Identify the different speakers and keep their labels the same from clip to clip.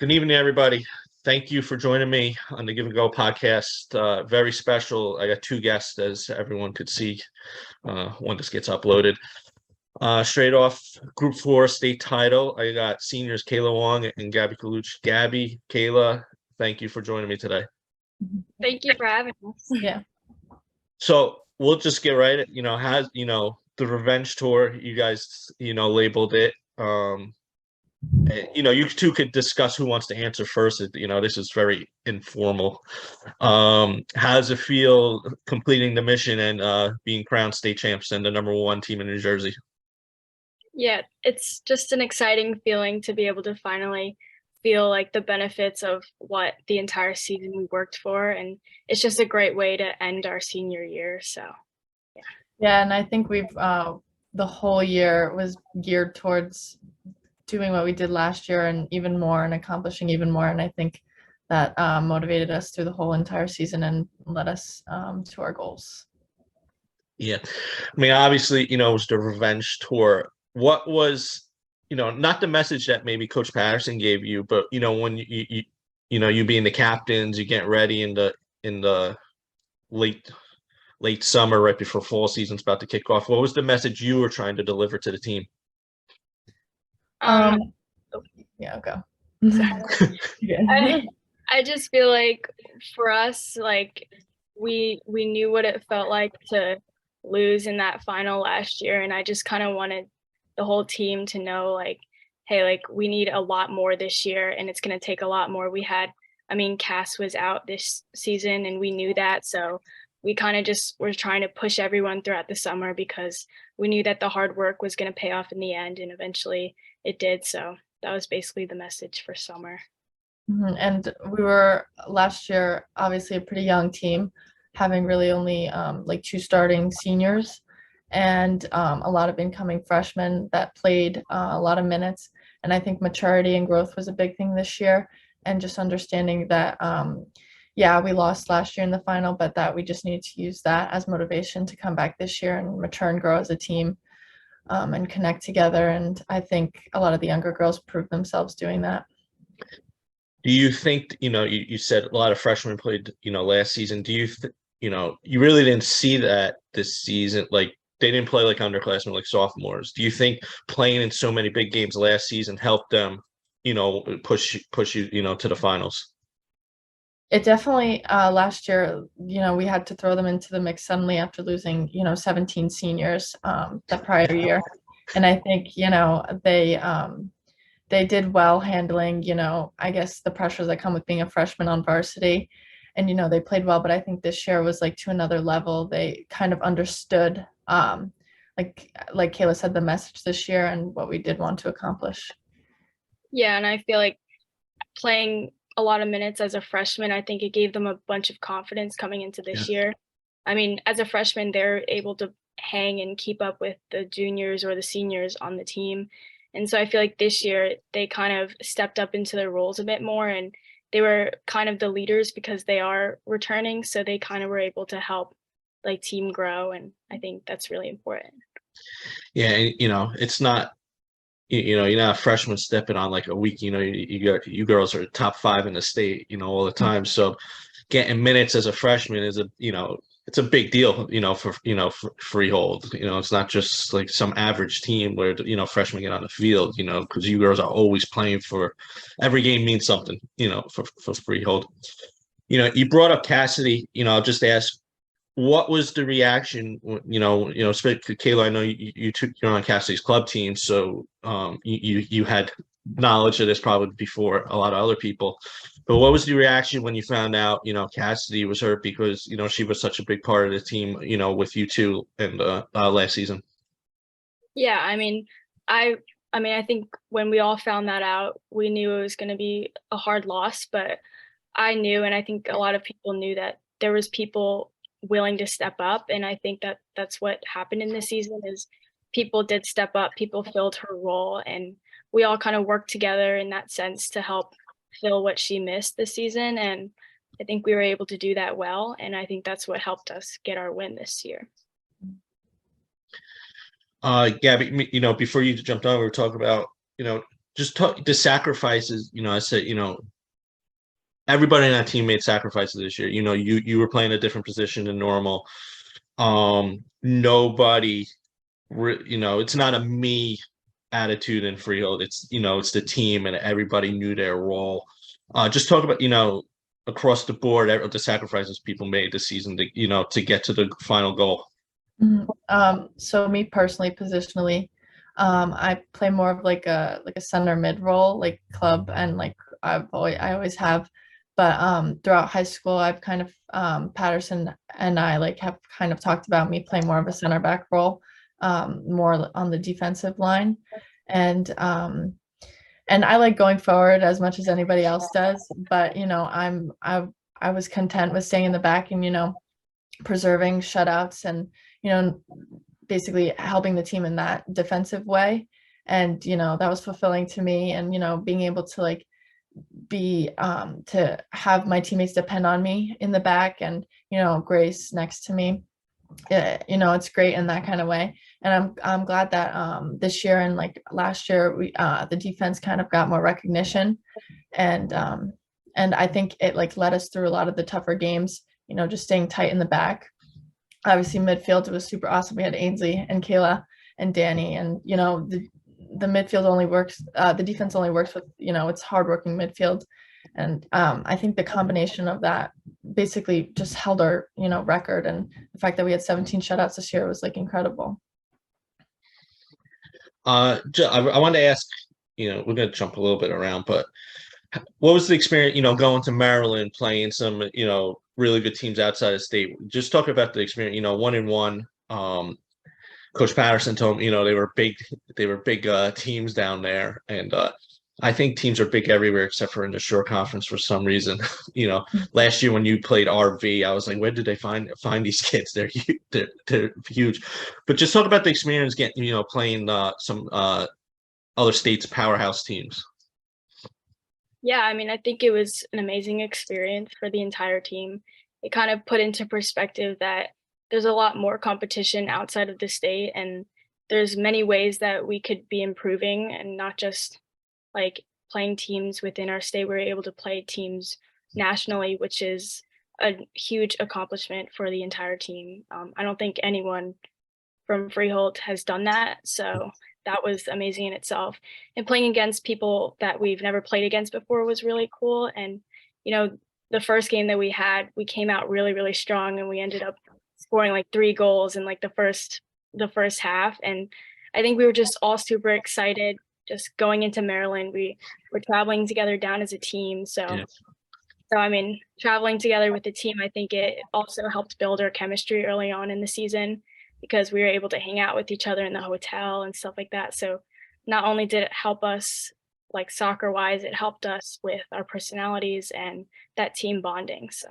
Speaker 1: Good evening, everybody. Thank you for joining me on the Give and Go podcast. Very special. I got two guests, as everyone could see. One just gets uploaded. Straight off Group 4 state title, I got seniors Kayla Wong and Gabby Koluch. Gabby, Kayla, thank you for joining me today.
Speaker 2: Thank you for having us.
Speaker 3: Yeah.
Speaker 1: So we'll just get right at, the revenge tour, you guys, labeled it. You two could discuss who wants to answer first. This is very informal. How does it feel completing the mission and being crowned state champs and the #1 team in New Jersey?
Speaker 2: Yeah, it's just an exciting feeling to be able to finally feel like the benefits of what the entire season we worked for. And it's just a great way to end our senior year. So, yeah.
Speaker 3: Yeah, and I think we've the whole year was geared towards doing what we did last year and even more and accomplishing even more. And I think that motivated us through the whole entire season and led us to our goals.
Speaker 1: Yeah. I mean, obviously, it was the revenge tour. What was, not the message that maybe Coach Patterson gave you, but, when you being the captains, you get ready in the late summer, right before fall season's about to kick off. What was the message you were trying to deliver to the team?
Speaker 3: Yeah, go.
Speaker 2: I just feel like for us, like we knew what it felt like to lose in that final last year, and I just kind of wanted the whole team to know, like, hey, like we need a lot more this year, and it's going to take a lot more. Cass was out this season, and we knew that, so we kind of just were trying to push everyone throughout the summer because we knew that the hard work was going to pay off in the end, and eventually it did. So that was basically the message for summer.
Speaker 3: And we were last year obviously a pretty young team, having really only like 2 starting seniors and a lot of incoming freshmen that played a lot of minutes. And I think maturity and growth was a big thing this year, and just understanding that we lost last year in the final, but that we just need to use that as motivation to come back this year and mature and grow as a team and connect together. And I think a lot of the younger girls proved themselves doing that.
Speaker 1: Do you think, you said a lot of freshmen played, last season. Do you, you really didn't see that this season? Like they didn't play like underclassmen, like sophomores. Do you think playing in so many big games last season helped them, push you, to the finals?
Speaker 3: It definitely, last year, we had to throw them into the mix suddenly after losing, 17 seniors the prior year. And I think, they did well handling, I guess the pressures that come with being a freshman on varsity. And, they played well, but I think this year was like to another level. They kind of understood, like Kayla said, the message this year and what we did want to accomplish.
Speaker 2: Yeah, and I feel like playing a lot of minutes as a freshman, I think it gave them a bunch of confidence coming into this year. I mean, as a freshman, they're able to hang and keep up with the juniors or the seniors on the team. And so I feel like this year they kind of stepped up into their roles a bit more, and they were kind of the leaders because they are returning. So they kind of were able to help like team grow. And I think that's really important.
Speaker 1: Yeah. It's not, you're not a freshman stepping on like a week, you girls are top 5 in the state, all the time. So getting minutes as a freshman is it's a big deal, for Freehold. It's not just like some average team where, freshmen get on the field, because you girls are always playing for every game means something, for Freehold. You brought up Cassidy, I'll just ask, what was the reaction, especially Kayla, I know you're on Cassidy's club team, so you had knowledge of this probably before a lot of other people. But what was the reaction when you found out, Cassidy was hurt, because, she was such a big part of the team, with you two and last season?
Speaker 2: Yeah, I think when we all found that out, we knew it was going to be a hard loss, but I knew, and I think a lot of people knew, that there was people willing to step up. And I think that that's what happened in this season is people did step up, people filled her role, and we all kind of worked together in that sense to help fill what she missed this season. And I think we were able to do that well. And I think that's what helped us get our win this year.
Speaker 1: Gabby, before you jumped on, we were talking about, just talk the sacrifices. I said, everybody on that team made sacrifices this year. You were playing a different position than normal. Nobody, it's not a me attitude in Freehold. It's the team, and everybody knew their role. Just talk about, across the board, the sacrifices people made this season to get to the final goal.
Speaker 3: So me personally, positionally, I play more of like a center mid role, like club, and like I always have. But throughout high school, I've kind of Patterson and I like have kind of talked about me playing more of a center back role, more on the defensive line, and I like going forward as much as anybody else does. But I was content with staying in the back and preserving shutouts and basically helping the team in that defensive way. And that was fulfilling to me, and being able to like be to have my teammates depend on me in the back, and Grace next to me, it's great in that kind of way. And I'm glad that this year and like last year we the defense kind of got more recognition, and I think it like led us through a lot of the tougher games, just staying tight in the back. Obviously midfield, it was super awesome. We had Ainsley and Kayla and Danny, and the midfield only works, the defense only works with it's hardworking midfield. And I think the combination of that basically just held our record, and the fact that we had 17 shutouts this year was like incredible.
Speaker 1: I wanted to ask, we're going to jump a little bit around, but what was the experience, going to Maryland, playing some, really good teams outside of state? Just talk about the experience, 1-1. Coach Patterson told me, they were big teams down there. And I think teams are big everywhere except for in the Shore Conference for some reason. Last year when you played RV, I was like, where did they find these kids? They're huge. But just talk about the experience getting, playing some other states' powerhouse teams.
Speaker 2: Yeah, I mean, I think it was an amazing experience for the entire team. It kind of put into perspective that there's a lot more competition outside of the state, and there's many ways that we could be improving, and not just like playing teams within our state. We're able to play teams nationally, which is a huge accomplishment for the entire team. I don't think anyone from Freehold has done that, so that was amazing in itself. And playing against people that we've never played against before was really cool. And the first game that we had, we came out really, really strong, and we ended up scoring like 3 goals in like the first half. And I think we were just all super excited just going into Maryland. We were traveling together down as a team. So I mean, traveling together with the team, I think it also helped build our chemistry early on in the season, because we were able to hang out with each other in the hotel and stuff like that. So not only did it help us like soccer wise, it helped us with our personalities and that team bonding. So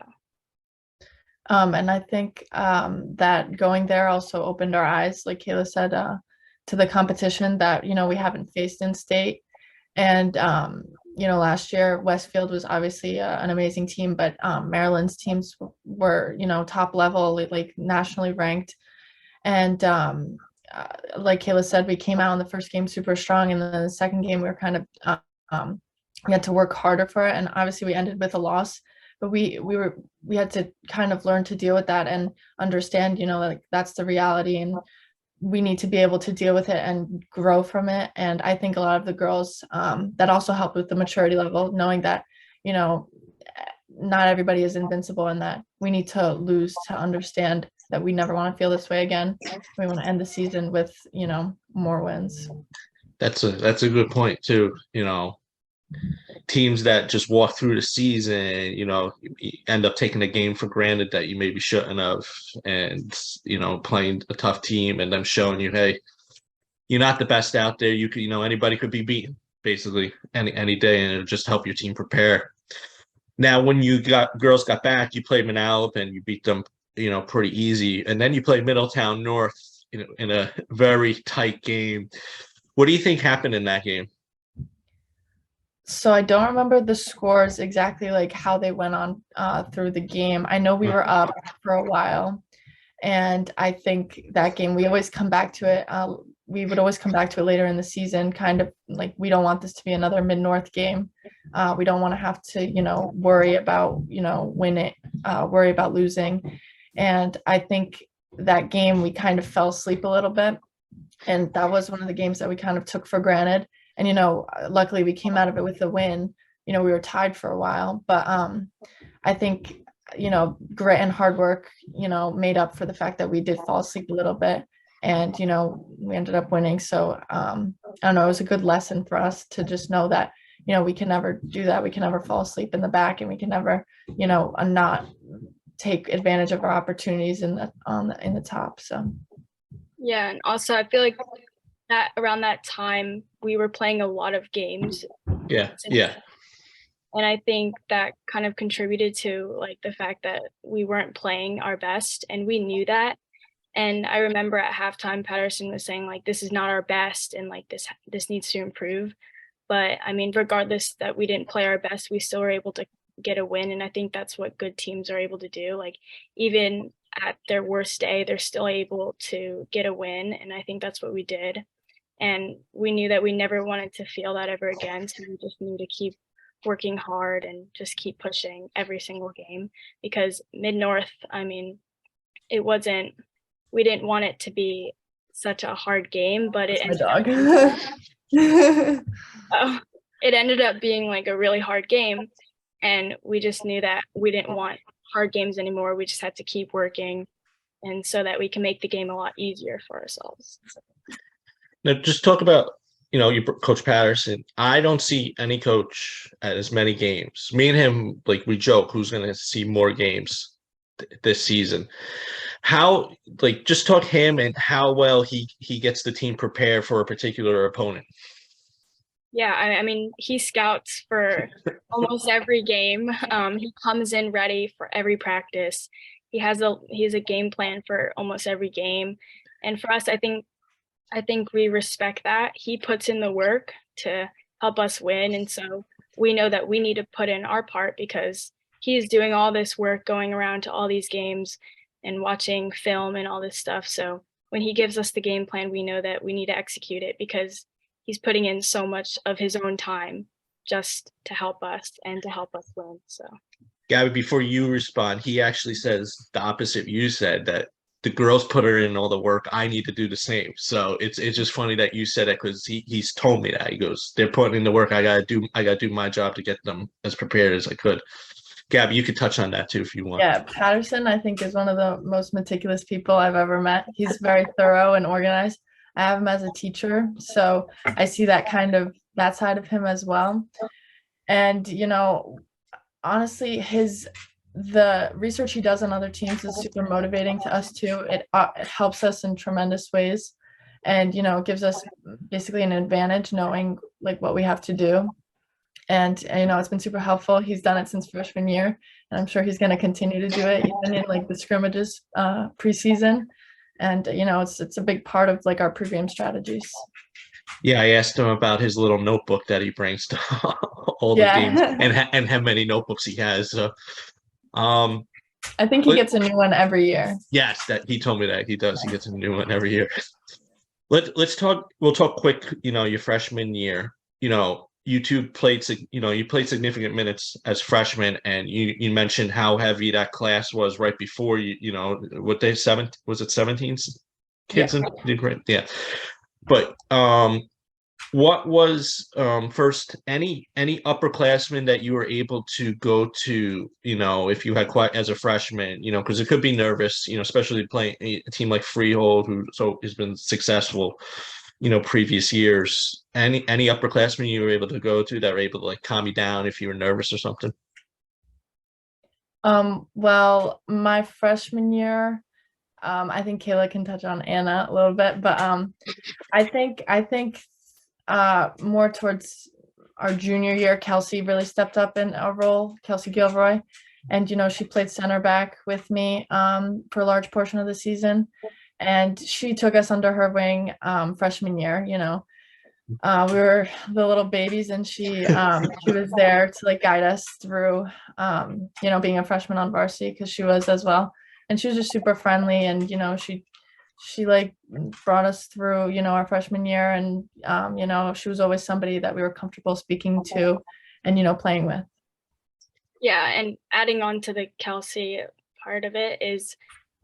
Speaker 3: and I think that going there also opened our eyes, like Kayla said, to the competition that we haven't faced in state. And last year Westfield was obviously an amazing team, but Maryland's teams were top level, like nationally ranked. And like Kayla said, we came out in the first game super strong, and then the second game we were kind of we had to work harder for it, and obviously we ended with a loss. But we had to kind of learn to deal with that and understand, like that's the reality, and we need to be able to deal with it and grow from it. And I think a lot of the girls that also helped with the maturity level, knowing that not everybody is invincible, and that we need to lose to understand that we never want to feel this way again. We want to end the season with more wins.
Speaker 1: That's a good point too. Teams that just walk through the season, end up taking a game for granted that you maybe shouldn't have, and playing a tough team and them showing you, hey, you're not the best out there. You could, anybody could be beaten basically any day, and it'll just help your team prepare. Now, when girls got back, you played Manalapan and you beat them, pretty easy, and then you played Middletown North, in a very tight game. What do you think happened in that game?
Speaker 3: So I don't remember the scores exactly, like how they went on through the game. I know we were up for a while, and I think that game, we always come back to it we would always come back to it later in the season, kind of like, we don't want this to be another Mid-North game. We don't want to have to, worry about, winning, worry about losing. And I think that game we kind of fell asleep a little bit. And that was one of the games that we kind of took for granted. And, luckily we came out of it with a win. We were tied for a while, but I think, grit and hard work, made up for the fact that we did fall asleep a little bit. And, we ended up winning. So I don't know, it was a good lesson for us to just know that, we can never do that. We can never fall asleep in the back, and we can never, not take advantage of our opportunities in the top. So.
Speaker 2: Yeah. And also I feel like that around that time we were playing a lot of games.
Speaker 1: Yeah. Yeah.
Speaker 2: And I think that kind of contributed to like the fact that we weren't playing our best, and we knew that. And I remember at halftime, Patterson was saying like, this is not our best, and like this needs to improve. But I mean, regardless that we didn't play our best, we still were able to get a win. And I think that's what good teams are able to do. Like even at their worst day, they're still able to get a win. And I think that's what we did. And we knew that we never wanted to feel that ever again. So we just knew to keep working hard and just keep pushing every single game, because Mid-North, I mean, we didn't want it to be such a hard game, but it ended up being like a really hard game. And we just knew that we didn't want hard games anymore. We just had to keep working, and so that we can make the game a lot easier for ourselves.
Speaker 1: Now, just talk about, you Coach Patterson. I don't see any coach at as many games. Me and him, like, we joke who's going to see more games this season. How, like, just talk him and how well he gets the team prepared for a particular opponent.
Speaker 2: Yeah, I mean, he scouts for almost every game. He comes in ready for every practice. He has a game plan for almost every game. And for us, I think we respect that. He puts in the work to help us win. And so we know that we need to put in our part, because he's doing all this work, going around to all these games and watching film and all this stuff. So when he gives us the game plan, we know that we need to execute it, because he's putting in so much of his own time just to help us and to help us win. So,
Speaker 1: Gabby, before you respond, he actually says the opposite you said, that the girls put her in all the work. I need to do the same. So it's just funny that you said it, because he's told me that. He goes, they're putting in the work. I gotta do my job to get them as prepared as I could. Gabby, you could touch on that too if you want.
Speaker 3: Yeah, Patterson, I think, is one of the most meticulous people I've ever met. He's very thorough and organized. I have him as a teacher, so I see that side of him as well. And, honestly, the research he does on other teams is super motivating to us too. It helps us in tremendous ways, and, it gives us basically an advantage knowing like what we have to do. And, it's been super helpful. He's done it since freshman year, and I'm sure he's going to continue to do it even in like the scrimmages preseason. And, it's a big part of like our pregame strategies.
Speaker 1: Yeah, I asked him about his little notebook that he brings to all the games, and how many notebooks he has. So,
Speaker 3: I think he gets a new one every year.
Speaker 1: Yes, that he told me that he does. He gets a new one every year. Let's talk. We'll talk quick. Your freshman year. You two played. You played significant minutes as freshmen, and you mentioned how heavy that class was right before you. What they was it 17 kids in grade? Yeah. But what was first any upperclassmen that you were able to go to, if you had quite as a freshman, because it could be nervous, especially playing a team like Freehold, who has been successful, previous years. Any upperclassmen you were able to go to that were able to like calm you down if you were nervous or something?
Speaker 3: Well, my freshman year, I think Kayla can touch on Anna a little bit, but I think more towards our junior year, Kelsey really stepped up in a role, Kelsey Gilroy, and she played center back with me for a large portion of the season, and she took us under her wing freshman year. We were the little babies, and she was there to like guide us through being a freshman on varsity, because she was as well. And she was just super friendly, and she she like brought us through, our freshman year, and she was always somebody that we were comfortable speaking to and playing with.
Speaker 2: Yeah, and adding on to the Kelsey part of it is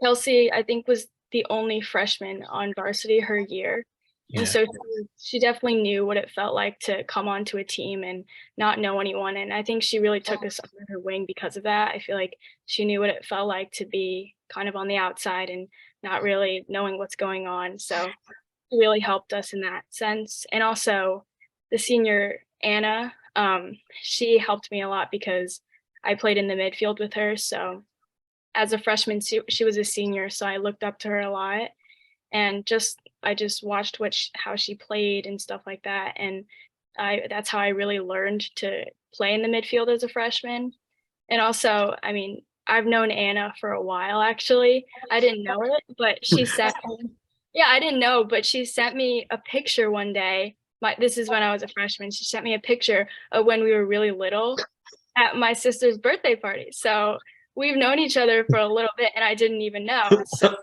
Speaker 2: Kelsey, I think, was the only freshman on varsity her year. And
Speaker 1: Yeah.
Speaker 2: so she definitely knew what it felt like to come onto a team and not know anyone. And I think she really took us under her wing because of that. I feel like she knew what it felt like to be kind of on the outside and not really knowing what's going on. So it really helped us in that sense. And also the senior Anna, she helped me a lot because I played in the midfield with her. So as a freshman, she was a senior, so I looked up to her a lot. And I just watched how she played and stuff like that. And that's how I really learned to play in the midfield as a freshman. And also, I mean, I've known Anna for a while, actually. I didn't know it, but she sent me, yeah, I didn't know, but she sent me a picture one day. This is when I was a freshman. She sent me a picture of when we were really little at my sister's birthday party. So we've known each other for a little bit and I didn't even know. So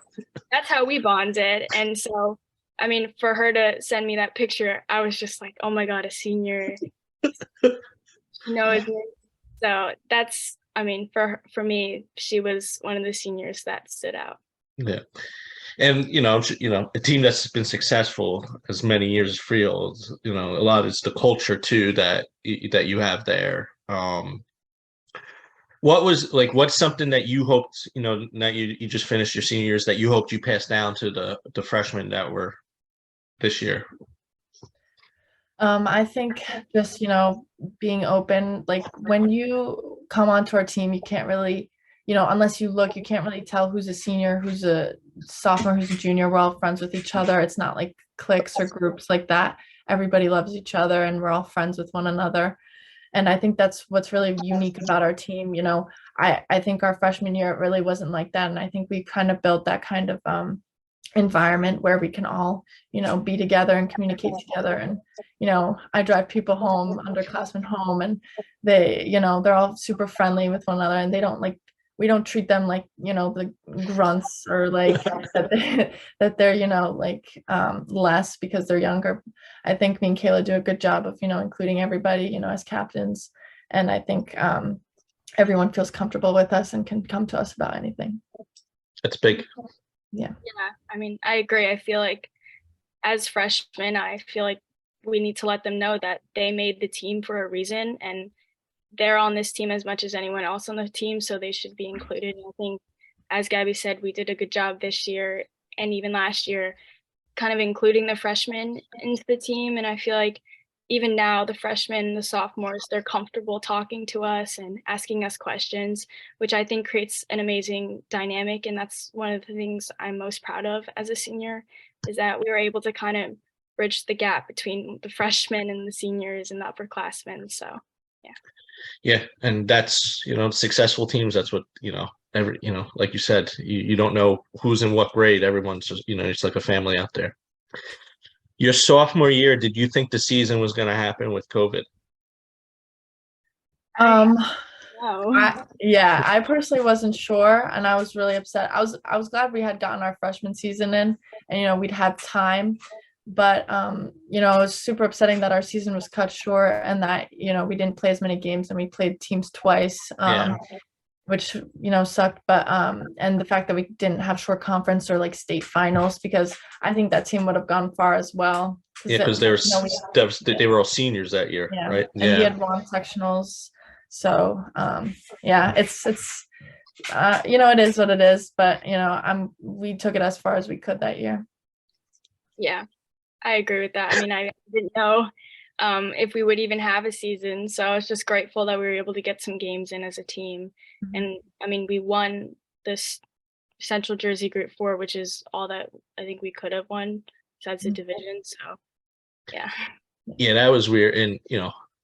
Speaker 2: that's how we bonded. And so, I mean, for her to send me that picture, I was just like, oh my God, a senior knows me. So that's, I mean, for me, she was one of the seniors that stood out.
Speaker 1: Yeah. And a team that's been successful as many years as Freehold, a lot of it's the culture too that you have there. What's something that you hoped, that you just finished your senior years, that you hoped you passed down to the freshmen that were this year?
Speaker 3: I think just, being open, like when you come onto our team, you can't really, unless you look, you can't really tell who's a senior, who's a sophomore, who's a junior. We're all friends with each other. It's not like cliques or groups like that. Everybody loves each other and we're all friends with one another. And I think that's what's really unique about our team. I think our freshman year, it really wasn't like that. And I think we kind of built that kind of environment where we can all, be together and communicate together. And, I drive people home, underclassmen home, and they're all super friendly with one another, and we don't treat them like, the grunts or like that they're, less because they're younger. I think me and Kayla do a good job of, including everybody, as captains. And I think everyone feels comfortable with us and can come to us about anything.
Speaker 1: That's big.
Speaker 3: Yeah.
Speaker 2: I mean, I agree. I feel like as freshmen, I feel like we need to let them know that they made the team for a reason and they're on this team as much as anyone else on the team, so they should be included. And I think, as Gabby said, we did a good job this year and even last year kind of including the freshmen into the team. And I feel like even now, the freshmen, the sophomores, they're comfortable talking to us and asking us questions, which I think creates an amazing dynamic. And that's one of the things I'm most proud of as a senior, is that we were able to kind of bridge the gap between the freshmen and the seniors and the upperclassmen. So, yeah.
Speaker 1: Yeah, and that's, successful teams. That's what, like you said, you don't know who's in what grade. Everyone's just, it's like a family out there. Your sophomore year, did you think the season was going to happen with COVID?
Speaker 2: No.
Speaker 3: I personally wasn't sure, and I was really upset. I was glad we had gotten our freshman season in, and we'd had time, but it was super upsetting that our season was cut short and that we didn't play as many games and we played teams twice. Which sucked, but and the fact that we didn't have short conference or like state finals, because I think that team would have gone far as well.
Speaker 1: Yeah, because they were all seniors that year, right?
Speaker 3: And we had won sectionals, so it's it is what it is, but we took it as far as we could that year.
Speaker 2: Yeah, I agree with that. I mean, I didn't know if we would even have a season, so I was just grateful that we were able to get some games in as a team. And I mean, we won this Central Jersey Group 4, which is all that I think we could have won besides the division. So, yeah.
Speaker 1: Yeah, that was weird. And,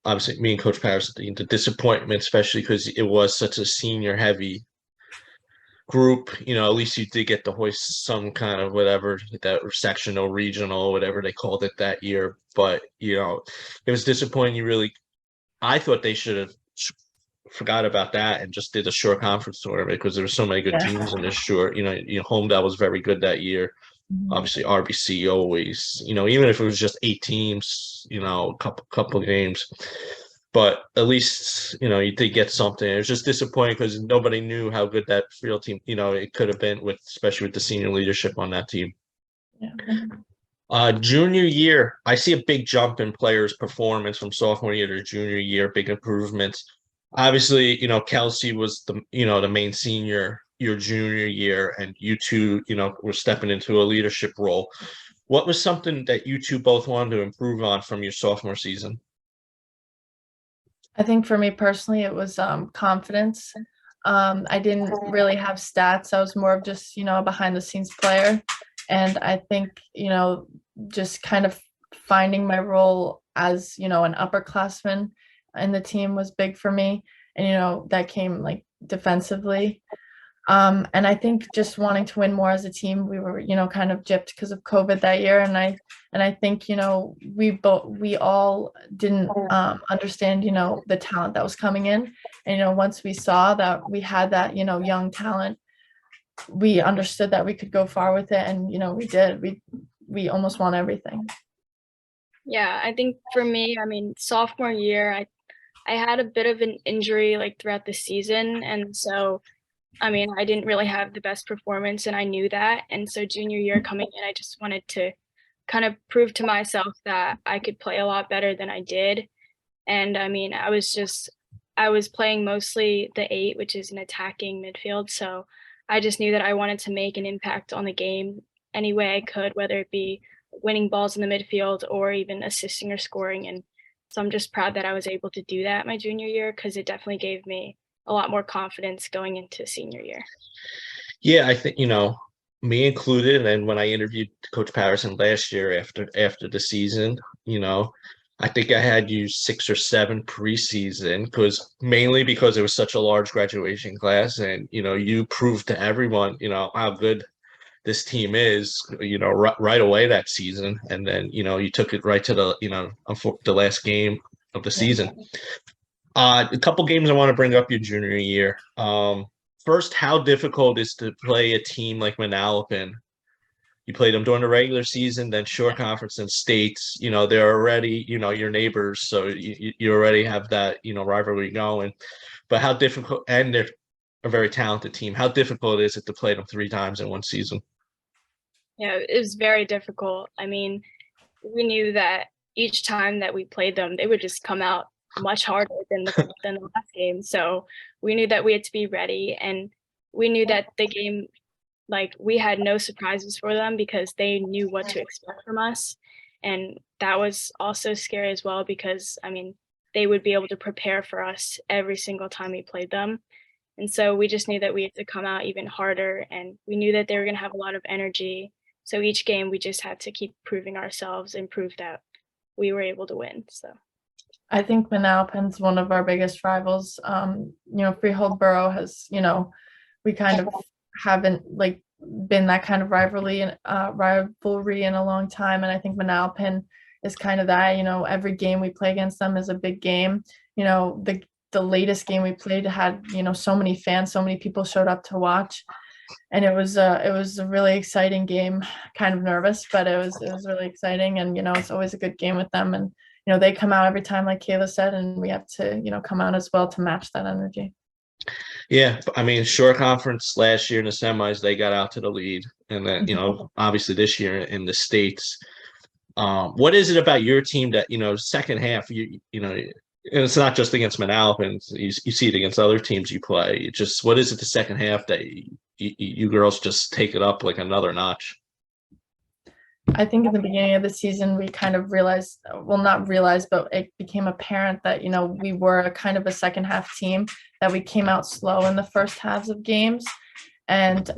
Speaker 1: obviously me and Coach Paris, the disappointment, especially because it was such a senior heavy group, at least you did get to hoist some kind of whatever, that sectional, regional, whatever they called it that year. But, it was disappointing. I thought they should have forgot about that and just did a short conference tournament, because there were so many good teams in this short. Homedale was very good that year. Obviously, RBC always, even if it was just 8 teams, couple games, but at least you did get something. It was just disappointing because nobody knew how good that field team, it could have been especially with the senior leadership on that team.
Speaker 3: Yeah.
Speaker 1: Junior year, I see a big jump in players' performance from sophomore year to junior year, big improvements. Obviously, Kelsey was the main senior your junior year, and you two, were stepping into a leadership role. What was something that you two both wanted to improve on from your sophomore season?
Speaker 3: I think for me personally, it was confidence. I didn't really have stats. I was more of just, a behind the scenes player. And I think, just kind of finding my role as, an upperclassman in the team was big for me. And, that came like defensively. And I think just wanting to win more as a team, we were, kind of gypped because of COVID that year. And I think, we all didn't understand, the talent that was coming in. And, once we saw that we had that, young talent, we understood that we could go far with it. And, we did. We almost won everything.
Speaker 2: Yeah, I think for me, sophomore year, I had a bit of an injury like throughout the season. And so I didn't really have the best performance, and I knew that. And so junior year coming in, I just wanted to kind of prove to myself that I could play a lot better than I did. And I was playing mostly the 8, which is an attacking midfield. So I just knew that I wanted to make an impact on the game any way I could, whether it be winning balls in the midfield or even assisting or scoring. And so I'm just proud that I was able to do that my junior year, because it definitely gave me a lot more confidence going into senior year.
Speaker 1: Yeah, I think, me included, and when I interviewed Coach Patterson last year after the season, I think I had you 6 or 7 preseason mainly because it was such a large graduation class, and you proved to everyone, how good this team is, right away that season, and then you took it right to the last game of the season. A couple games I want to bring up your junior year. First, how difficult is to play a team like Manalapan? You played them during the regular season, then short conference and states. They're already, your neighbors, so you already have that, rivalry going. But how difficult, and they're a very talented team. How difficult is it to play them 3 times in one season?
Speaker 2: Yeah, it was very difficult. We knew that each time that we played them, they would just come out much harder than the last game. So we knew that we had to be ready, and we knew that the game, like, we had no surprises for them because they knew what to expect from us. And that was also scary as well because they would be able to prepare for us every single time we played them. And so we just knew that we had to come out even harder, and we knew that they were going to have a lot of energy. So each game we just had to keep proving ourselves and prove that we were able to win. So
Speaker 3: I think Manalapan's one of our biggest rivals. Freehold Borough has, we kind of haven't been that kind of rivalry in a long time, and I think Manalapan is kind of that. Every game we play against them is a big game. The latest game we played had so many fans, so many people showed up to watch, and it was a really exciting game. Kind of nervous, but it was really exciting, and it's always a good game with them. And they come out every time, like Kayla said, and we have to, come out as well to match that energy.
Speaker 1: Yeah, short conference last year in the semis, they got out to the lead. And then, obviously this year in the States. What is it about your team that, second half, and it's not just against Manalapan, you see it against other teams you play. What is it the second half that you girls just take it up like another notch?
Speaker 3: I think in the beginning of the season, we kind of realized, well, not realized, but it became apparent that, we were a kind of a second half team, that we came out slow in the first halves of games. And,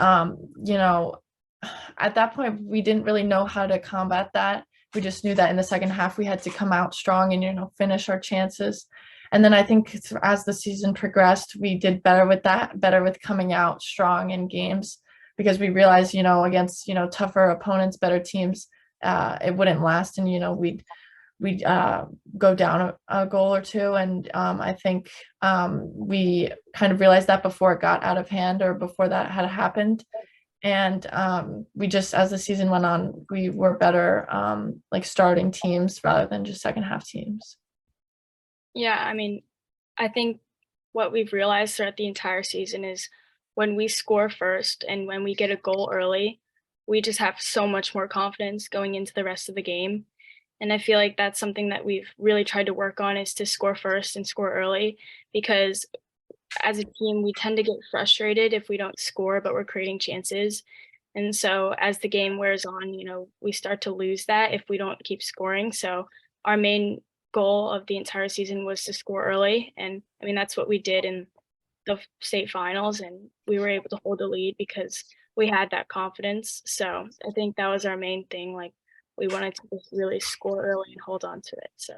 Speaker 3: at that point, we didn't really know how to combat that. We just knew that in the second half, we had to come out strong and, finish our chances. And then I think as the season progressed, we did better with that, better with coming out strong in games, because we realized, against, tougher opponents, better teams, it wouldn't last. And, we'd go down a goal or two. And I think we kind of realized that before it got out of hand or before that had happened. And we just, as the season went on, we were better like starting teams rather than just second half teams.
Speaker 2: Yeah, I mean, I think what we've realized throughout the entire season is when we score first and when we get a goal early, we just have so much more confidence going into the rest of the game. And I feel like that's something that we've really tried to work on, is to score first and score early, because as a team, we tend to get frustrated if we don't score, but we're creating chances. And so as the game wears on, we start to lose that if we don't keep scoring. So our main goal of the entire season was to score early. And I mean, that's what we did in the state finals, and we were able to hold the lead because we had that confidence. So I think that was our main thing. Like, we wanted to just really score early and hold on to it. So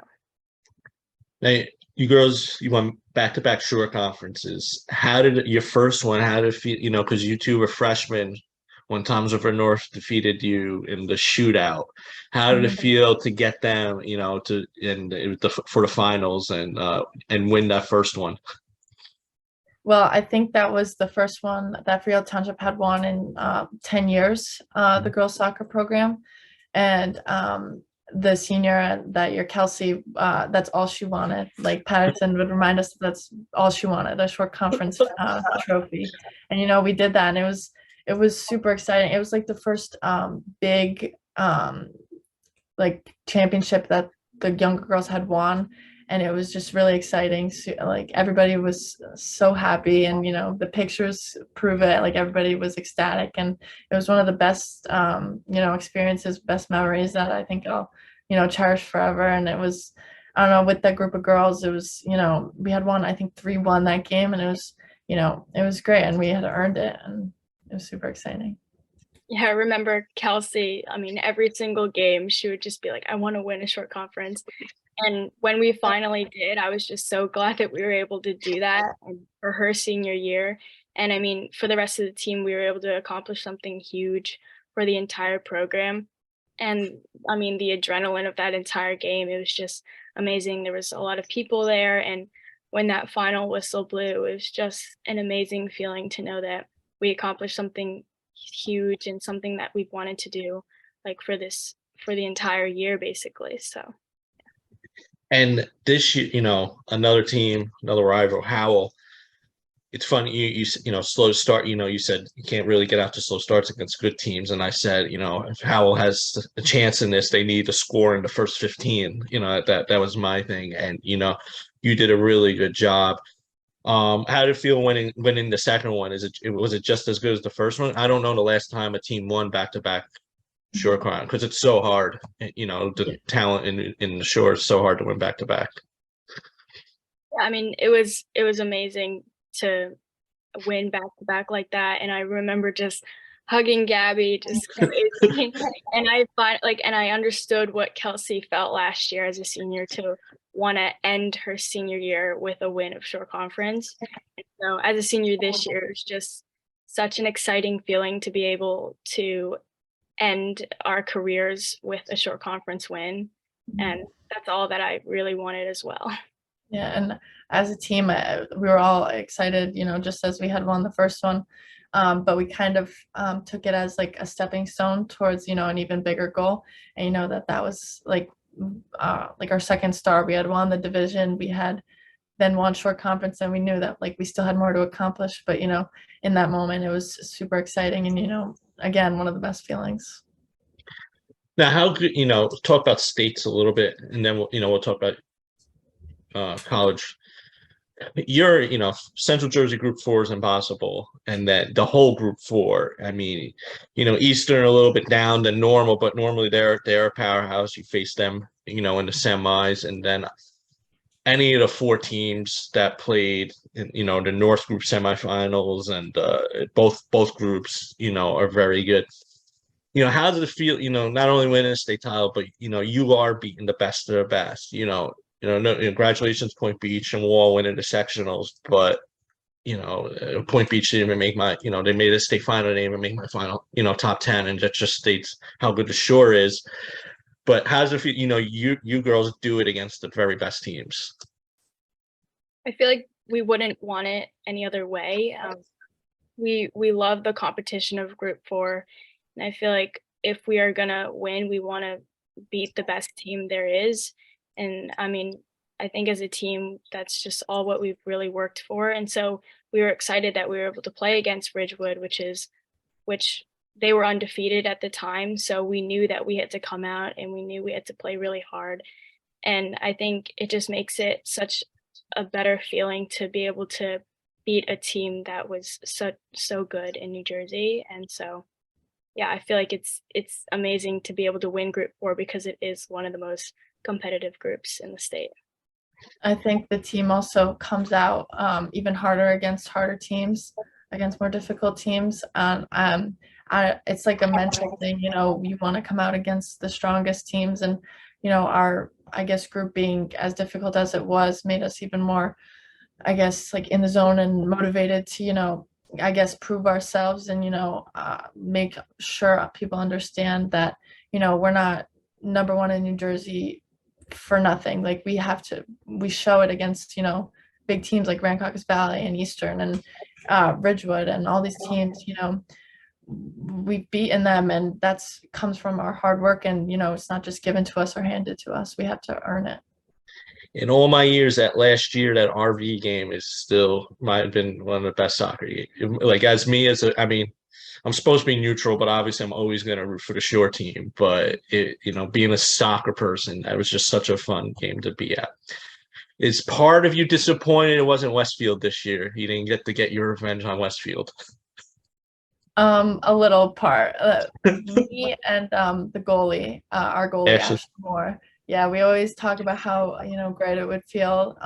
Speaker 1: Now, you girls, you won back-to-back shore conferences. How did your first one? How did it feel? Because you two were freshmen when Tom's River North defeated you in the shootout. How did it feel to get them, for the finals and win that first one?
Speaker 3: Well, I think that was the first one that Freehold Township had won in 10 years, the girls soccer program. And the senior that year, Kelsey, that's all she wanted. Like Patterson would remind us that's all she wanted, a short conference trophy. And we did that, and it was super exciting. It was like the first big like championship that the younger girls had won, and it was just really exciting. So, like, everybody was so happy, and the pictures prove it. Like, everybody was ecstatic, and it was one of the best experiences, best memories that I think I'll cherish forever. And it was, I don't know, with that group of girls, it was, we had won, I think 3-1 that game, and it was great, and we had earned it, and it was super exciting.
Speaker 2: yeah, I remember Kelsey, I mean, every single game, she would just be like, I want to win a short conference. And when we finally did, I was just so glad that we were able to do that, and for her senior year. And I mean, for the rest of the team, we were able to accomplish something huge for the entire program. And I mean, the adrenaline of that entire game, it was just amazing. There was a lot of people there. And when that final whistle blew, it was just an amazing feeling to know that we accomplished something huge and something that we've wanted to do, like, for the entire year, basically. So
Speaker 1: And this year, another team, another rival, Howell. It's funny, slow to start. You said you can't really get out to slow starts against good teams, and I said, if Howell has a chance in this, they need to score in the first 15. That was my thing, and you did a really good job. How did it feel winning the second one? Was it just as good as the first one? I don't know the last time a team won back-to-back shore crown, because it's so hard. The talent in the shore is so hard to win back-to-back.
Speaker 2: I mean, it was amazing to win back to back like that. And I remember just hugging Gabby, just crazy. And I understood what Kelsey felt last year as a senior, to want to end her senior year with a win of shore conference. And so as a senior this year, it's just such an exciting feeling to be able to end our careers with a short conference win. And that's all that I really wanted as well.
Speaker 3: Yeah, and as a team, we were all excited, just as we had won the first one. But we kind of took it as like a stepping stone towards, an even bigger goal. And that was like our second star. We had won the division, we had then won short conference, and we knew that like we still had more to accomplish. But in that moment, it was super exciting, and again, one of the best feelings.
Speaker 1: Now, how could talk about states a little bit, and then we'll talk about college. Your Central Jersey Group 4 is impossible, and that the whole Group 4. I mean, Eastern a little bit down than normal, but normally they're a powerhouse. You face them, in the semis, and then any of the 4 teams that played in, the North Group semifinals, and both groups, are very good. How does it feel, not only winning a state title, but you are beating the best of the best, congratulations, Point Beach and Wall winning the sectionals, but Point Beach didn't even make my, they made a state final, they didn't even make my final, top 10, and that just states how good the shore is. But how does it feel, you girls do it against the very best teams?
Speaker 2: I feel like we wouldn't want it any other way. we love the competition of Group 4, and I feel like if we are gonna win, we wanna beat the best team there is, and I mean, I think as a team, that's just all what we've really worked for, and so we were excited that we were able to play against Ridgewood, which they were undefeated at the time, so we knew that we had to come out and we knew we had to play really hard, and I think it just makes it such a better feeling to be able to beat a team that was so good in New Jersey, and so, yeah, I feel like it's amazing to be able to win Group 4 because it is one of the most competitive groups in the state.
Speaker 3: I think the team also comes out even harder against harder teams, against more difficult teams. And it's like a mental thing, you know, you want to come out against the strongest teams. And, you know, our, I guess, group being as difficult as it was made us even more, I guess, like in the zone and motivated to, you know, I guess, prove ourselves and, you know, make sure people understand that, you know, we're not number one in New Jersey for nothing. Like we show it against, you know, big teams like Grand Caucus Valley and Eastern and Ridgewood and all these teams, you know, we've beaten them, and that's comes from our hard work. And, you know, it's not just given to us or handed to us. We have to earn it.
Speaker 1: In all my years, that last year, that RV game is still might have been one of the best soccer games. Like as me as a, I mean, I'm supposed to be neutral, but obviously I'm always going to root for the short team. But it, you know, being a soccer person, that was just such a fun game to be at. Is part of you disappointed it wasn't Westfield this year? You didn't get to get your revenge on Westfield.
Speaker 3: A little part. Me and the goalie, our goalie
Speaker 1: Ashley.
Speaker 3: Ashley Moore. Yeah, we always talk about how, you know, great it would feel,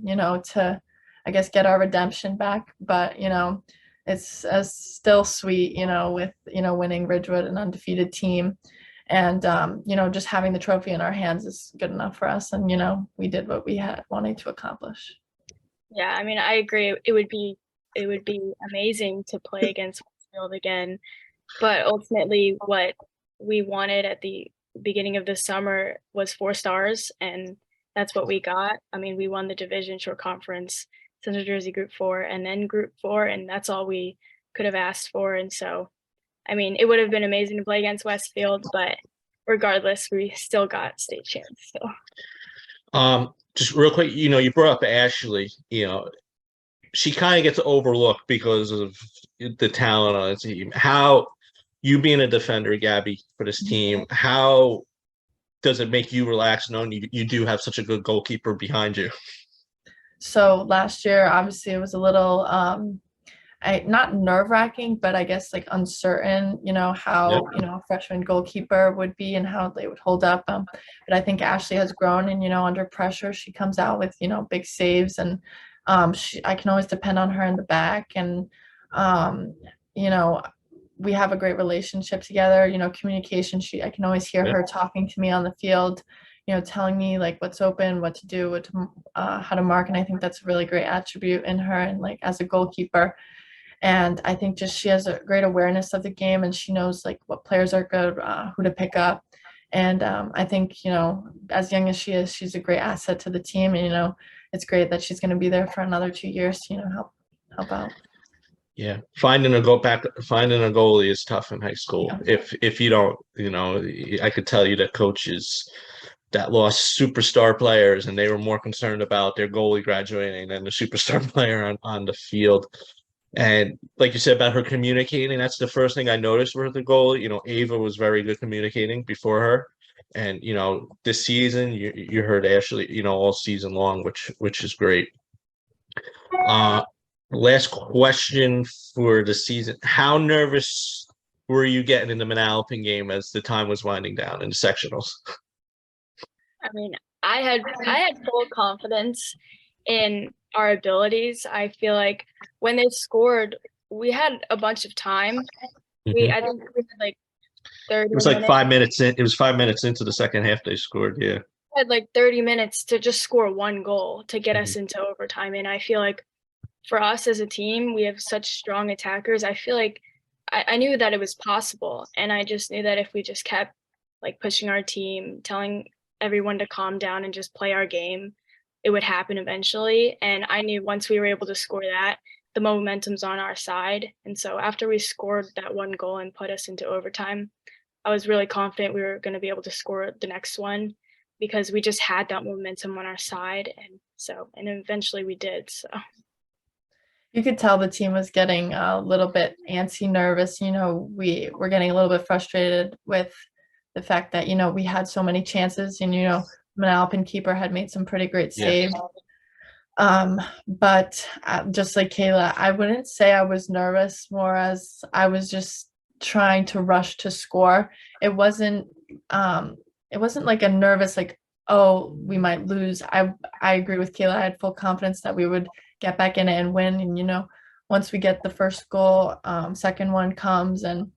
Speaker 3: you know, to, I guess, get our redemption back. But, you know, it's still sweet, you know, with, you know, winning Ridgewood, an undefeated team, and you know, just having the trophy in our hands is good enough for us. And, you know, we did what we had wanted to accomplish.
Speaker 2: Yeah, I mean, I agree. It would be amazing to play against Westfield again, but ultimately what we wanted at the beginning of the summer was 4 stars, and that's what we got. I mean, we won the Division Short Conference, Central Jersey Group 4, and then Group 4, and that's all we could have asked for. And so, I mean, it would have been amazing to play against Westfield, but regardless, we still got state champs. So
Speaker 1: Just real quick, you know, you brought up Ashley. You know, she kind of gets overlooked because of the talent on the team. How you being a defender, Gabby, for this team, how does it make you relax knowing you do have such a good goalkeeper behind you?
Speaker 3: So last year, obviously, it was a little not nerve-wracking, but I guess like uncertain, you know, how, you know, a freshman goalkeeper would be and how they would hold up. But I think Ashley has grown, and, you know, under pressure, she comes out with, you know, big saves, and I can always depend on her in the back. And, you know, we have a great relationship together, you know, communication. I can always hear her talking to me on the field, you know, telling me like what's open, what to do, how to mark. And I think that's a really great attribute in her, and like as a goalkeeper. And I think just she has a great awareness of the game, and she knows like what players are good, who to pick up. And I think, you know, as young as she is, she's a great asset to the team. And, you know, it's great that she's going to be there for another 2 years to, you know, help out.
Speaker 1: Yeah, finding a goalie is tough in high school.
Speaker 3: Yeah.
Speaker 1: If you don't, you know, I could tell you that coaches that lost superstar players, and they were more concerned about their goalie graduating than the superstar player on the field. And like you said about her communicating, that's the first thing I noticed with the goalie. You know, Ava was very good communicating before her. And, you know, this season you heard Ashley, you know, all season long, which is great. Last question for the season. How nervous were you getting in the Manalapan game as the time was winding down in the sectionals?
Speaker 2: I mean, I had full confidence in our abilities. I feel like when they scored, we had a bunch of time. I think we had like 30
Speaker 1: It was like
Speaker 2: minutes.
Speaker 1: 5 minutes in. It was 5 minutes into the second half they scored. Yeah.
Speaker 2: We had like 30 minutes to just score one goal to get us into overtime. And I feel like for us as a team, we have such strong attackers. I feel like I knew that it was possible. And I just knew that if we just kept like pushing our team, telling everyone to calm down and just play our game, it would happen eventually. And I knew once we were able to score that, the momentum's on our side. And so after we scored that one goal and put us into overtime, I was really confident we were going to be able to score the next one because we just had that momentum on our side. And eventually we did. So
Speaker 3: You could tell the team was getting a little bit antsy, nervous. We were getting a little bit frustrated with the fact that, we had so many chances and, Manalapan keeper had made some pretty great saves. But just like Kayla, I wouldn't say I was nervous, more as I was just trying to rush to score. It wasn't like a nervous, like, oh, we might lose. I agree with Kayla. I had full confidence that we would get back in it and win. And, once we get the first goal, second one comes and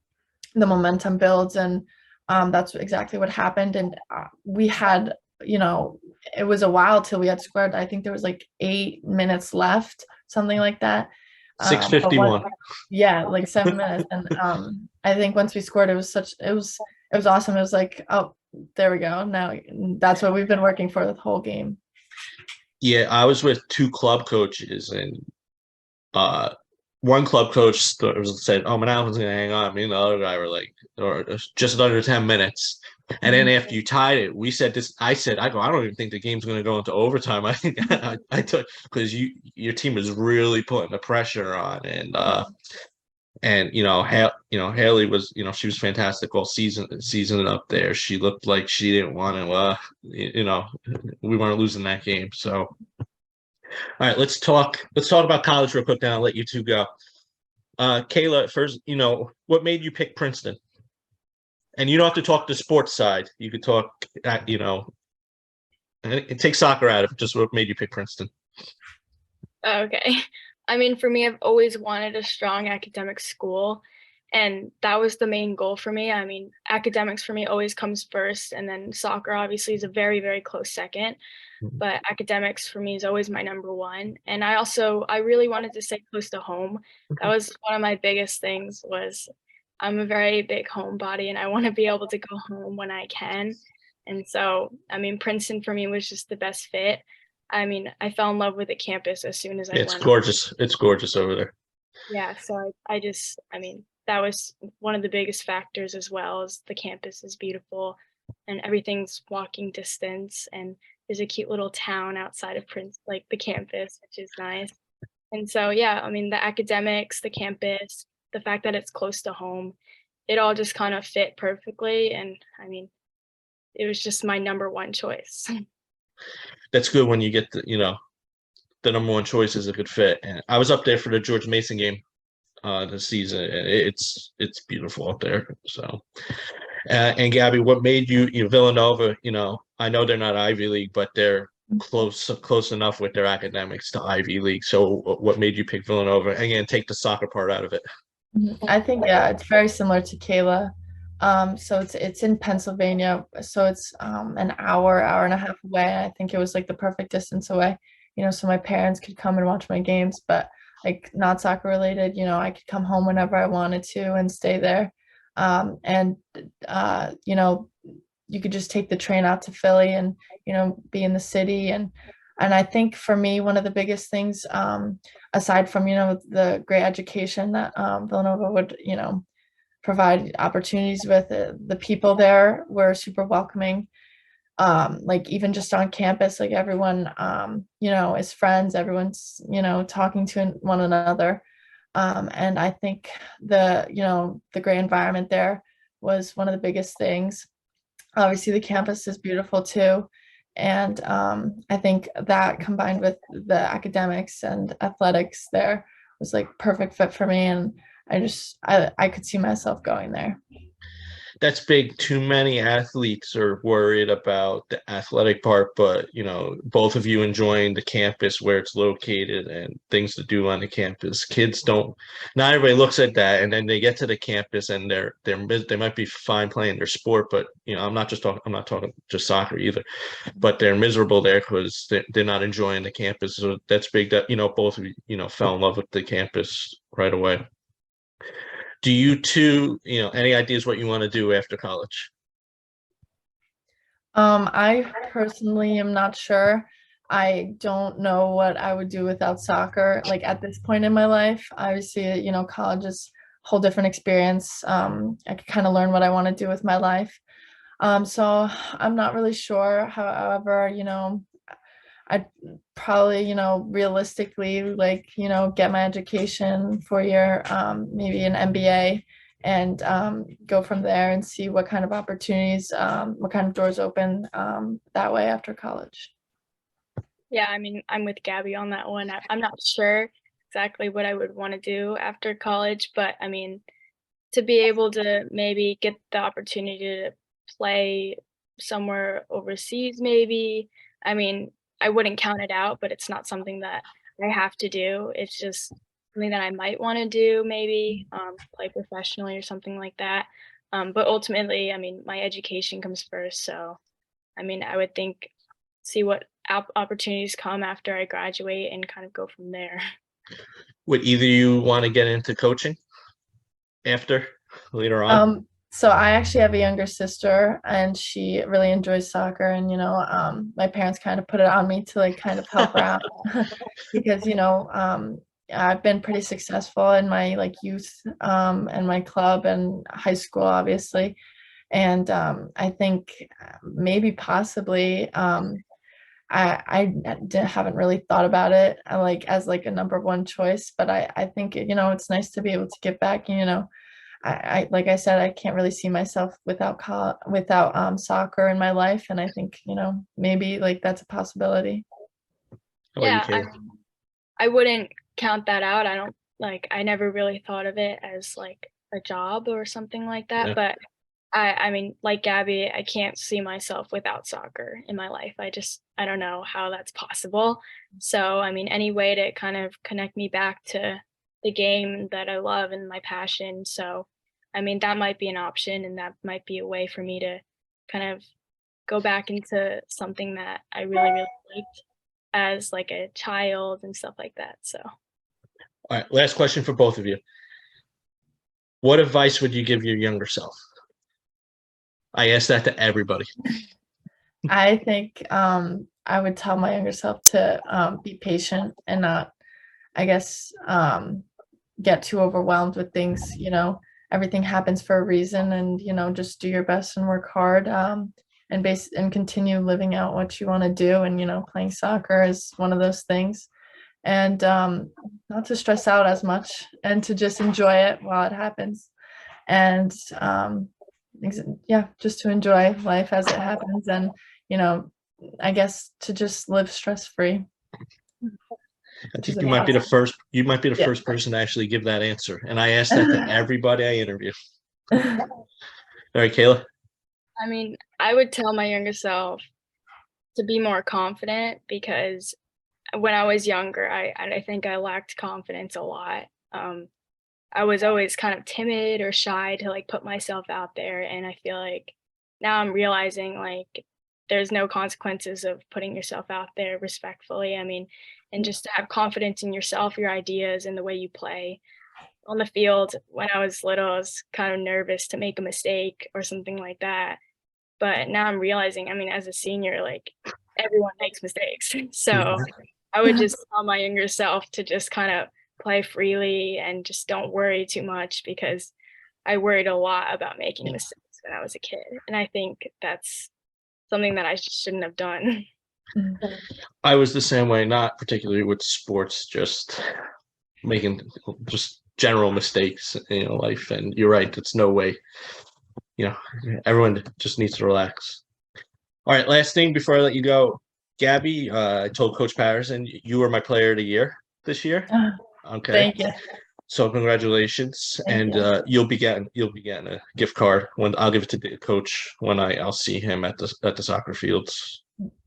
Speaker 3: the momentum builds. And that's exactly what happened. And we had, it was a while till we had scored. I think there was like 8 minutes left, something like that.
Speaker 1: 6:51.
Speaker 3: Yeah, like 7 minutes. And I think once we scored, it was awesome. It was like, oh, there we go. Now that's what we've been working for the whole game.
Speaker 1: Yeah, I was with 2 club coaches, and one club coach said, "Oh, Manalapan's gonna hang on." Me and the other guy were like, or just under 10 minutes. And then after you tied it, we said this. I go, I don't even think the game's going to go into overtime. I think I took, because your team was really putting the pressure on, and Haley was, she was fantastic all season up there. She looked like she didn't want to, we weren't losing that game. So, all right, let's talk about college real quick. Then I'll let you two go. Kayla, first, what made you pick Princeton? And you don't have to talk the sports side. You could talk, take soccer out of it. Just what made you pick Princeton?
Speaker 2: Okay. I mean, for me, I've always wanted a strong academic school, and that was the main goal for me. I mean, academics for me always comes first, and then soccer obviously is a very, very close second. But academics for me is always my number one. And I really wanted to stay close to home. That was one of my biggest things. Was I'm a very big homebody, and I want to be able to go home when I can. And so, I mean, Princeton for me was just the best fit. I mean, I fell in love with the campus as soon as I went.
Speaker 1: It's gorgeous. It's gorgeous over there.
Speaker 2: Yeah, so I mean, that was one of the biggest factors, as well as the campus is beautiful and everything's walking distance, and there's a cute little town outside of like the campus, which is nice. And so, yeah, I mean, the academics, the campus, the fact that it's close to home, it all just kind of fit perfectly. And I mean, it was just my number one choice.
Speaker 1: That's good when you get the number one choice is a good fit. And I was up there for the George Mason game this season, and it's beautiful up there. So, and Gabby, what made you Villanova? I know they're not Ivy League, but they're close enough with their academics to Ivy League. So, what made you pick Villanova? Again, take the soccer part out of it.
Speaker 3: I think, yeah, it's very similar to Kayla. So it's in Pennsylvania, so it's an hour and a half away. I think it was like the perfect distance away, so my parents could come and watch my games, but like not soccer related, I could come home whenever I wanted to and stay there. And you could just take the train out to Philly and, be in the city. And I think for me, one of the biggest things, aside from, the great education that Villanova would, provide opportunities with, the people there were super welcoming. Like even just on campus, like everyone, is friends, everyone's, talking to one another. And I think the great environment there was one of the biggest things. Obviously the campus is beautiful too. And I think that combined with the academics and athletics there was like perfect fit for me. And I could see myself going there.
Speaker 1: That's big. Too many athletes are worried about the athletic part, but both of you enjoying the campus where it's located and things to do on the campus. Kids don't. Not everybody looks at that, and then they get to the campus and they might be fine playing their sport, but I'm not talking just soccer either, but they're miserable there because they're not enjoying the campus. So that's big. That both of you fell in love with the campus right away. Do you two, any ideas what you want to do after college?
Speaker 3: I personally am not sure. I don't know what I would do without soccer, like at this point in my life. Obviously, college is a whole different experience. I could kind of learn what I want to do with my life. So I'm not really sure. However, I'd probably, realistically, like, get my education for a year, maybe an MBA, and go from there and see what kind of opportunities, what kind of doors open that way after college.
Speaker 2: Yeah, I mean, I'm with Gabby on that one. I'm not sure exactly what I would want to do after college, but I mean, to be able to maybe get the opportunity to play somewhere overseas, maybe. I mean, I wouldn't count it out, but it's not something that I have to do. It's just something that I might want to do, maybe play professionally or something like that. But ultimately, I mean, my education comes first. So, I mean, I would think, see what opportunities come after I graduate and kind of go from there.
Speaker 1: Would either you want to get into coaching after later on?
Speaker 3: So I actually have a younger sister, and she really enjoys soccer, and my parents kind of put it on me to like kind of help her out because I've been pretty successful in my like youth and my club and high school, obviously, and I think maybe possibly I haven't really thought about it like as like a number one choice, but I think it's nice to be able to give back. I like I said, I can't really see myself without soccer in my life, and I think maybe like that's a possibility.
Speaker 1: How about you,
Speaker 2: Yeah,
Speaker 1: Kayla?
Speaker 2: I wouldn't count that out. I never really thought of it as like a job or something like that.
Speaker 1: Yeah.
Speaker 2: But I mean, like Gabby, I can't see myself without soccer in my life. I don't know how that's possible. So, I mean, any way to kind of connect me back to the game that I love and my passion. So, I mean, that might be an option, and that might be a way for me to kind of go back into something that I really, really liked as like a child and stuff like that. So,
Speaker 1: All right, last question for both of you. What advice would you give your younger self? I ask that to everybody.
Speaker 3: I think I would tell my younger self to be patient and not, I guess, get too overwhelmed with things. Everything happens for a reason, and just do your best and work hard, and continue living out what you want to do. And playing soccer is one of those things, and not to stress out as much, and to just enjoy it while it happens, and yeah, just to enjoy life as it happens, and I guess to just live stress free.
Speaker 1: I think you might be the first. You might be the first person to actually give that answer, and I ask that to everybody I interview. All right, Kayla.
Speaker 2: I mean, I would tell my younger self to be more confident, because when I was younger, I think I lacked confidence a lot. I was always kind of timid or shy to like put myself out there, and I feel like now I'm realizing like there's no consequences of putting yourself out there respectfully. I mean, and just to have confidence in yourself, your ideas, and the way you play on the field. When I was little, I was kind of nervous to make a mistake or something like that. But now I'm realizing, I mean, as a senior, like everyone makes mistakes. So I would just tell my younger self to just kind of play freely and just don't worry too much, because I worried a lot about making mistakes when I was a kid. And I think that's something that I shouldn't have done.
Speaker 1: I was the same way, not particularly with sports, just making just general mistakes in life. And you're right, it's no way. Everyone just needs to relax. All right, last thing before I let you go, Gabby, I told Coach Patterson you were my player of the year this year. Okay.
Speaker 3: Thank you.
Speaker 1: So congratulations,
Speaker 3: Thank
Speaker 1: and you'll be getting a gift card when I'll give it to the coach when I'll see him at the soccer fields.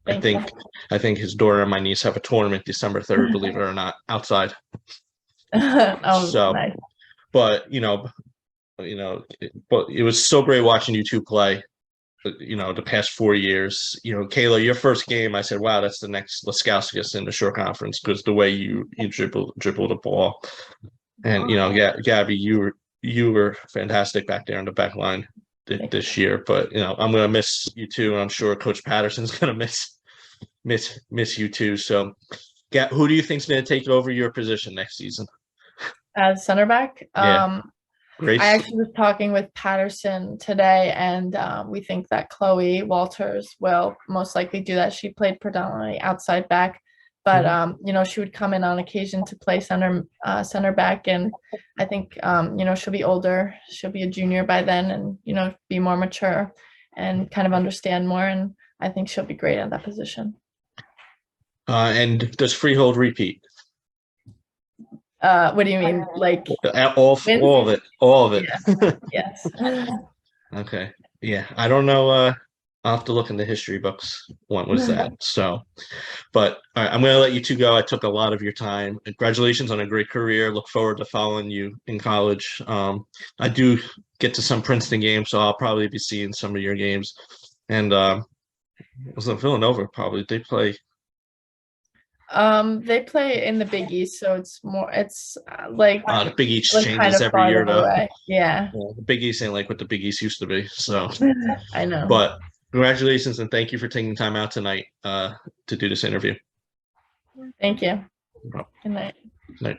Speaker 3: Thank you.
Speaker 1: I think his daughter and my niece have a tournament December 3rd, believe it or not, outside.
Speaker 3: Oh,
Speaker 1: So,
Speaker 3: nice.
Speaker 1: but but it was so great watching you two play. The past 4 years. Kayla, your first game, I said, wow, that's the next Laskauskas in the short conference, because the way you dribble the ball. And Gabby, you were fantastic back there on the back line this year. But I'm gonna miss you too, and I'm sure Coach Patterson's gonna miss miss you too. So, who do you think's going to take over your position next season?
Speaker 3: As center back,
Speaker 1: Yeah. Grace.
Speaker 3: I actually was talking with Patterson today, and we think that Chloe Walters will most likely do that. She played predominantly outside back, but you know, she would come in on occasion to play center back, and I think you know, she'll be older. She'll be a junior by then, and you know, be more mature and kind of understand more. And I think she'll be great at that position.
Speaker 1: And does Freehold repeat?
Speaker 3: What do you mean, like
Speaker 1: All of it, all of it.
Speaker 3: Yes.
Speaker 1: Okay. Yeah, I don't know. I'll have to look in the history books. When was that? So, but all right, I'm going to let you two go. I took a lot of your time. Congratulations on a great career. Look forward to following you in college. I do get to some Princeton games, so I'll probably be seeing some of your games. And was it Villanova? Probably they play.
Speaker 3: They play in the Big East, so it's more. It's like
Speaker 1: The Big East
Speaker 3: like
Speaker 1: changes
Speaker 3: kind of
Speaker 1: every year,
Speaker 3: farther
Speaker 1: though.
Speaker 3: away. Yeah,
Speaker 1: The Big East ain't like what the Big East used to be. So,
Speaker 3: I know.
Speaker 1: but congratulations and thank you for taking time out tonight to do this interview.
Speaker 3: Thank you.
Speaker 1: No problem.
Speaker 3: Good night.
Speaker 1: Night.